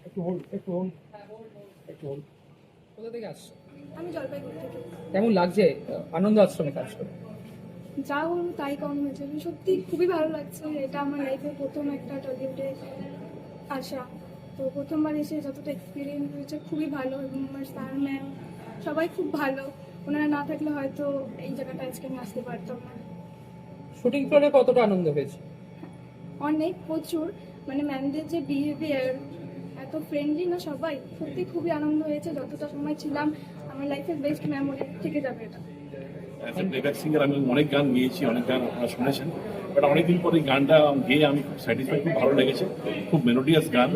একটু হোল্ড, একটু হোল্ড, একটু হোল্ড। কোথা থেকে আসছো? আমি জলপাইগুড়ি থেকে। কেমন লাগছে আনন্দ আশ্রমে কাজ করে? যা বলবো তাই কম হয়েছে, সত্যি খুবই ভালো লাগছে। এটা আমার লাইফে প্রথম একটা টলিউডে আসা, তো প্রথমবার এসে যতটা এক্সপিরিয়েন্স হয়েছে খুবই ভালো। এবং আমার স্যার ম্যাম সবাই খুব ভালো, ওনারা না থাকলে হয়তো এই জায়গাটা আজকে আমি আসতে পারতাম না। শুটিং ফ্লোরে কতটা আনন্দ হয়েছে? অনেক, প্রচুর। মানে ম্যামদের যে বিহেভিয়ার, এত ফ্রেন্ডলি না সবাই, সত্যি খুবই আনন্দ হয়েছে। যতটা সময় ছিলাম আমার লাইফের বেস্ট মেমোরি থেকে যাবে এটা। অ্যাজ এ প্লেব্যাক সিঙ্গার আমি অনেক গান গেয়েছি, অনেক গান আপনারা শুনেছেন, বাট অনেকদিন পরে এই গানটা গেয়ে আমি খুব স্যাটিসফাইড, খুব ভালো লেগেছে। খুব মেলোডিয়াস গান,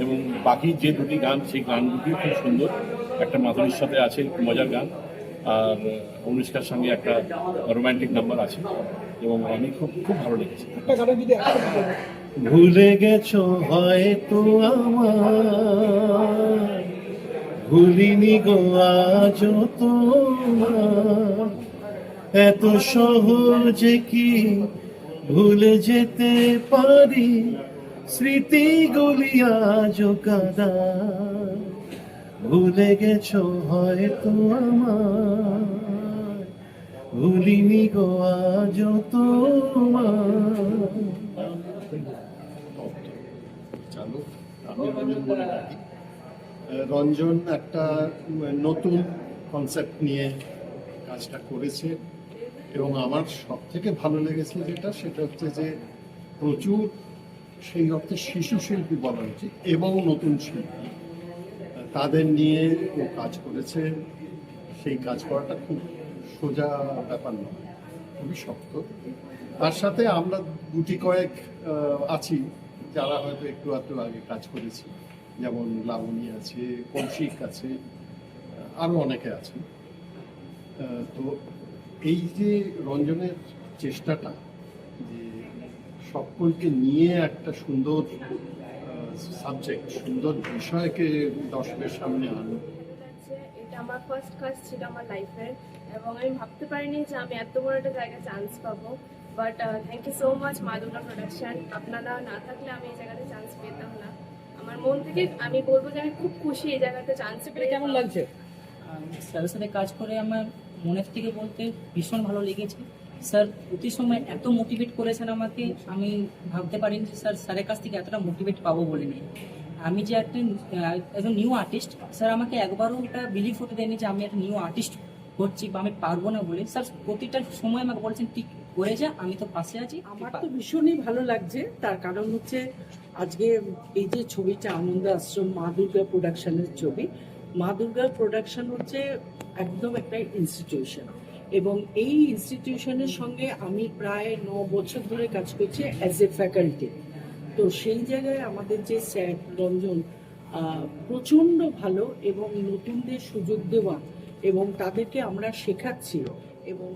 এবং বাকি যে দুটি গান সেই গান দুটিও খুব সুন্দর। একটা মাধুরীর সাথে আছে মজার গান, আর অনুষ্কার সঙ্গে একটা রোমান্টিক নাম্বার আছে, এবং আমি খুব খুব ভালো লেগেছে। একটা গানে যদি একসাথে বলো। ভুলে গেছো হয়তো আমার, ভুলিনি গো আজও তোমার। এত সহজে কি ভুলে যেতে পারি, স্মৃতিগুলি আজও কাদা। ভুলে গেছো হয়তো আমার, ভুলিনি গো আজও তোমার। চালু আমি রঞ্জন বলে ডাকি। রঞ্জন একটা নতুন কনসেপ্ট নিয়ে কাজটা করেছে, এবং আমার সব থেকে ভালো লেগেছে সেটা হচ্ছে যে প্রচুর, সেই অর্থে শিশু শিল্পী বলা উচিত এবং নতুন শিল্পী, তাদের নিয়ে ও কাজ করেছে। সেই কাজ করাটা খুব সোজা ব্যাপার নয়, খুবই শক্ত। তার সাথে আমরা গুটি কয়েক আছি যারা হয়তো একটু আগে কাজ করেছি, যেমন লাবণী আছে, কৌশিক আছে, আরও অনেকে আছে। তো এই যে রঞ্জনের চেষ্টাটা, যে সকলকে নিয়ে একটা সুন্দর সাবজেক্ট, সুন্দর বিষয়কে দর্শকের সামনে আনো, এটা আমার ফার্স্ট কাজ ছিল আমার লাইফের, এবং আমি ভাবতে পারিনি যে আমি এত বড় একটা জায়গায় চান্স পাবো। But thank you so much Maa Durga production, আপনারা না থাকলে আমি এই জায়গাতে চান্স পেতাম না। আমার মন থেকে আমি বলবো যে আমি খুব খুশি এই জায়গাতে চান্স পেয়ে। কেমন লাগছে? স্যারের সাথে কাজ করে আমার মনের থেকে বলতে ভীষণ ভালো লেগেছে। স্যার প্রতি সময় এত মোটিভেট করেছেন আমাকে, আমি ভাবতে পারিনি যে স্যারের কাছ থেকে এতটা মোটিভেট পাবো বলে নেই। আমি যে একটা একজন নিউ আর্টিস্ট, স্যার আমাকে একবারও ওটা বিলিভ হতে দেয়নি যে আমি একটা নিউ আর্টিস্ট হচ্ছি বা আমি পারবো না বলে। স্যার প্রতিটা সময় আমাকে বলেছেন ঠিক করে যা, আমি তো পাশে আছি। আমার তো ভীষণই ভালো লাগছে, তার কারণ হচ্ছে আজকে এই যে ছবিটা আনন্দ আশ্রম মা দুর্গা প্রোডাকশনের ছবি। মা দুর্গা প্রোডাকশন হচ্ছে একদম একটা ইনস্টিটিউশন, এবং এই ইনস্টিটিউশনের সঙ্গে আমি প্রায় 9 বছর ধরে কাজ করছি অ্যাজ এ ফ্যাকাল্টি। তো সেই জায়গায় আমাদের যে স্যার রঞ্জন প্রচণ্ড ভালো, এবং নতুনদের সুযোগ দেওয়া এবং তাদেরকে আমরা শেখাচ্ছি, এবং